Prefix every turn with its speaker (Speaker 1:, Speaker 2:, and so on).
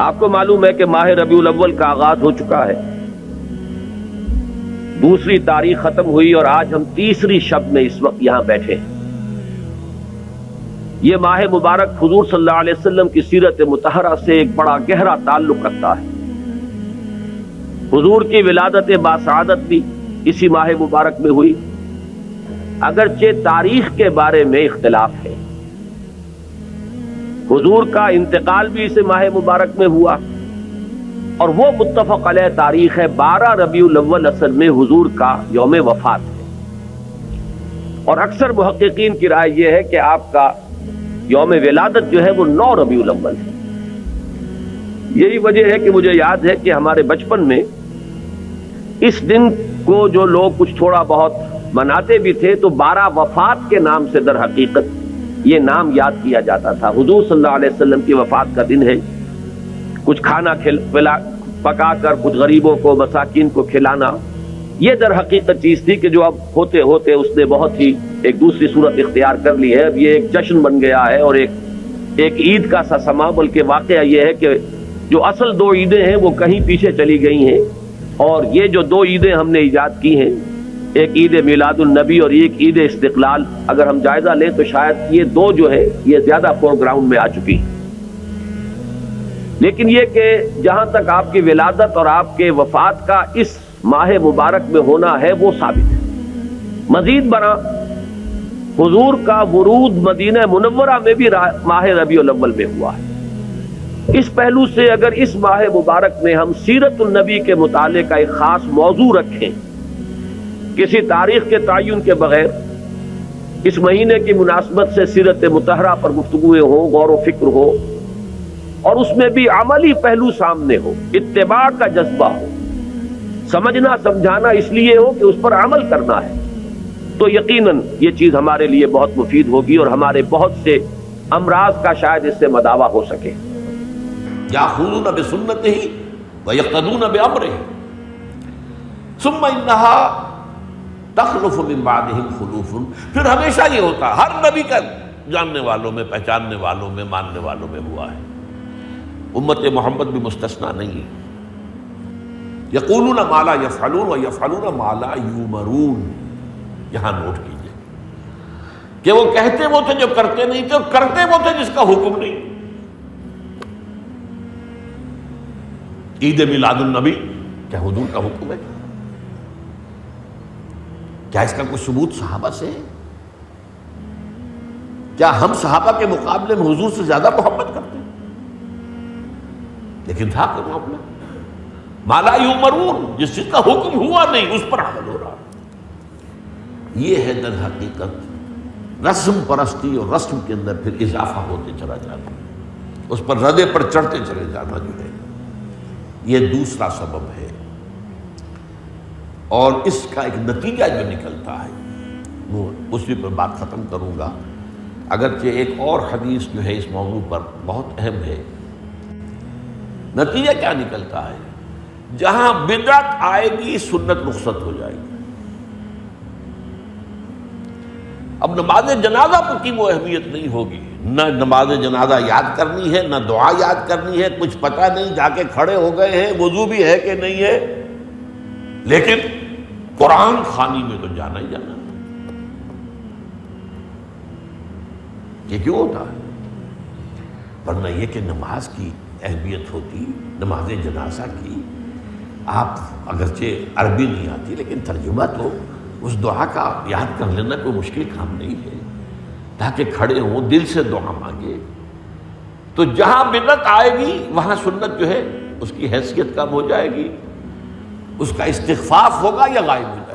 Speaker 1: آپ کو معلوم ہے کہ ماہ ربیع الاول کا آغاز ہو چکا ہے، دوسری تاریخ ختم ہوئی اور آج ہم تیسری شب میں اس وقت یہاں بیٹھے ہیں۔ یہ ماہ مبارک حضور صلی اللہ علیہ وسلم کی سیرت مطہرہ سے ایک بڑا گہرا تعلق رکھتا ہے۔ حضور کی ولادت باسعادت بھی اسی ماہ مبارک میں ہوئی، اگرچہ تاریخ کے بارے میں اختلاف ہے۔ حضور کا انتقال بھی اس ماہ مبارک میں ہوا، اور وہ متفق علیہ تاریخ ہے 12 ربیع الاول اصل میں حضور کا یوم وفات ہے، اور اکثر محققین کی رائے یہ ہے کہ آپ کا یوم ولادت جو ہے وہ 9 ربیع الاول ہے۔ یہی وجہ ہے کہ مجھے یاد ہے کہ ہمارے بچپن میں اس دن کو جو لوگ کچھ تھوڑا بہت مناتے بھی تھے تو 12 وفات کے نام سے در حقیقت یہ نام یاد کیا جاتا تھا۔ حضور صلی اللہ علیہ وسلم کی وفات کا دن ہے، کچھ کھانا پکا کر کچھ غریبوں کو مساکین کو کھلانا، یہ در حقیقت چیز تھی کہ جو اب ہوتے ہوتے اس نے بہت ہی ایک دوسری صورت اختیار کر لی ہے۔ اب یہ ایک جشن بن گیا ہے اور ایک عید کا سا سما، بلکہ واقعہ یہ ہے کہ جو اصل 2 عیدیں ہیں وہ کہیں پیچھے چلی گئی ہیں، اور یہ جو 2 عیدیں ہم نے ایجاد کی ہیں، ایک عید میلاد النبی اور ایک عید استقلال، اگر ہم جائزہ لیں تو شاید یہ 2 جو ہے یہ زیادہ فور گراؤنڈ میں آ چکی ہیں۔ لیکن یہ کہ جہاں تک آپ کی ولادت اور آپ کے وفات کا اس ماہ مبارک میں ہونا ہے وہ ثابت ہے۔ مزید برآں حضور کا ورود مدینہ منورہ میں بھی ماہ ربیع الاول میں ہوا ہے۔ اس پہلو سے اگر اس ماہ مبارک میں ہم سیرت النبی کے مطالعے کا ایک خاص موضوع رکھیں، کسی تاریخ کے تعین کے بغیر اس مہینے کی مناسبت سے سیرت مطہرہ پر گفتگویں ہوں، غور و فکر ہو، اور اس میں بھی عملی پہلو سامنے ہو، اتباع کا جذبہ ہو، سمجھنا سمجھانا اس لیے ہو کہ اس پر عمل کرنا ہے، تو یقیناً یہ چیز ہمارے لیے بہت مفید ہوگی اور ہمارے بہت سے امراض کا شاید اس سے مداوع ہو سکے۔
Speaker 2: یاخذون بسنتہ ویقتدون بامرہ ثم انہا تخلف من بعدہم خلوف۔ پھر ہمیشہ یہ ہوتا، ہر نبی کا جاننے والوں میں، پہچاننے والوں میں، ماننے والوں میں ہوا ہے، امت محمد بھی مستثنیٰ نہیں ہے۔ یقولون ما لا یفعلون ویفعلون ما لا یؤمرون۔ یہاں نوٹ کیجئے کہ وہ کہتے وہ تھے جو کرتے نہیں تھے، اور کرتے وہ تھے جس کا حکم نہیں۔ عید میلاد النبی کیا حضور کا حکم ہے؟ کیا اس کا کوئی ثبوت صحابہ سے ہے؟ کیا ہم صحابہ کے مقابلے میں حضور سے زیادہ محبت کرتے ہیں؟ لیکن تھا کہ معاملہ ما لا یؤمرون، جس چیز کا حکم ہوا نہیں اس پر عمل ہو رہا۔ یہ ہے در حقیقت رسم پرستی، اور رسم کے اندر پھر اضافہ ہوتے چلا جاتا، اس پر ردے پر چڑھتے چلے جانا جو ہے، یہ دوسرا سبب ہے۔ اور اس کا ایک نتیجہ جو نکلتا ہے وہ اسی پر بات ختم کروں گا، اگرچہ ایک اور حدیث جو ہے اس موضوع پر بہت اہم ہے۔ نتیجہ کیا نکلتا ہے؟ جہاں بدعت آئے گی سنت رخصت ہو جائے گی۔ اب نماز جنازہ کی وہ اہمیت نہیں ہوگی، نہ نماز جنازہ یاد کرنی ہے، نہ دعا یاد کرنی ہے، کچھ پتہ نہیں، جا کے کھڑے ہو گئے ہیں، وضو بھی ہے کہ نہیں ہے، لیکن قرآن خوانی میں تو جانا ہی جانا۔ یہ کیوں ہوتا ہے؟ ورنہ یہ کہ نماز کی اہمیت ہوتی، نماز جنازہ کی، آپ اگرچہ عربی نہیں آتی لیکن ترجمہ تو اس دعا کا یاد کر لینا کوئی مشکل کام نہیں ہے، تاکہ کھڑے ہوں دل سے دعا مانگے۔ تو جہاں بدعت آئے گی وہاں سنت جو ہے اس کی حیثیت کم ہو جائے گی، اس کا استخفاف ہوگا یا غائب ہو جائے گا۔